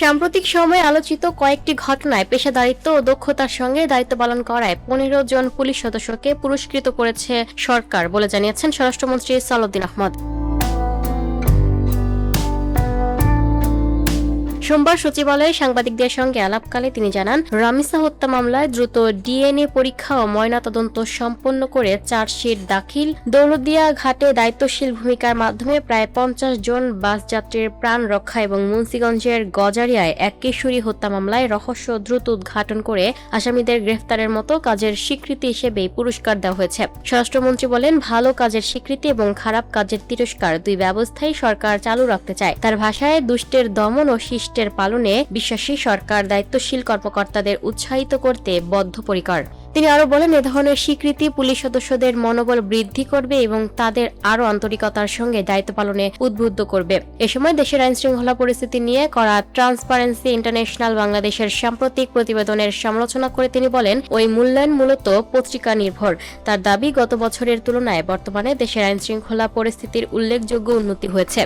সাম্প্রতিক সময়ে আলোচিত কয়েকটি ঘটনায় পেশাদারিত্ব ও দক্ষতার সঙ্গে দায়িত্ব পালন করায় ১৫ জন পুলিশ সদস্যকে পুরস্কৃত করেছে সরকার বলে জানিয়েছেন স্বরাষ্ট্রমন্ত্রী সালাউদ্দিন আহমদ। সোমবার সচিবালয়ে সাংবাদিকদের সঙ্গে আলাপকালে তিনি জানান, রামিসা হত্যা মামলায় দ্রুত ডিএনএ পরীক্ষা ও ময়নাতদন্ত সম্পন্ন করে চার্জশিট দাখিল, দৌলতদিয়া ঘাটে দায়িত্বশীল ভূমিকার মাধ্যমে প্রায় ৫০ জন বাসযাত্রীর প্রাণ রক্ষা এবং মুন্সিগঞ্জের গজারিয়ায় এক কিশোরী হত্যা মামলায় রহস্য দ্রুত উদ্ঘাটন করে আসামিদের গ্রেফতারের মতো কাজের স্বীকৃতি হিসেবে পুরস্কার দেওয়া হয়েছে। স্বরাষ্ট্রমন্ত্রী বলেন, ভালো কাজের স্বীকৃতি এবং খারাপ কাজের তিরস্কার দুই ব্যবস্থাই সরকার চালু রাখতে চায়। তার ভাষায়, দুষ্টের দমন ও শিষ্টের পালনে বিশ্বাসী সরকার দায়িত্বশীল কর্মকর্তাদের উৎসাহিত করতে বদ্ধপরিকর। তিনি আরো বলেন, এ ধরনের স্বীকৃতি পুলিশ সদস্যদের মনোবল বৃদ্ধি করবে এবং তাদের আরো আন্তরিকতার সঙ্গে দায়িত্ব পালনে উদ্বুদ্ধ করবে। এ সময় দেশের আইনশৃঙ্খলা পরিস্থিতি নিয়ে করা ট্রান্সপারেন্সি ইন্টারন্যাশনাল বাংলাদেশের সাম্প্রতিক প্রতিবেদনের সমালোচনা করে তিনি বলেন, ওই মূল্যায়ন মূলত পত্রিকা নির্ভর। তার দাবি, গত বছরের তুলনায় বর্তমানে দেশের আইনশৃঙ্খলা পরিস্থিতির উল্লেখযোগ্য উন্নতি হয়েছে।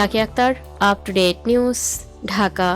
Lucky Akter, up to date news, Dhaka.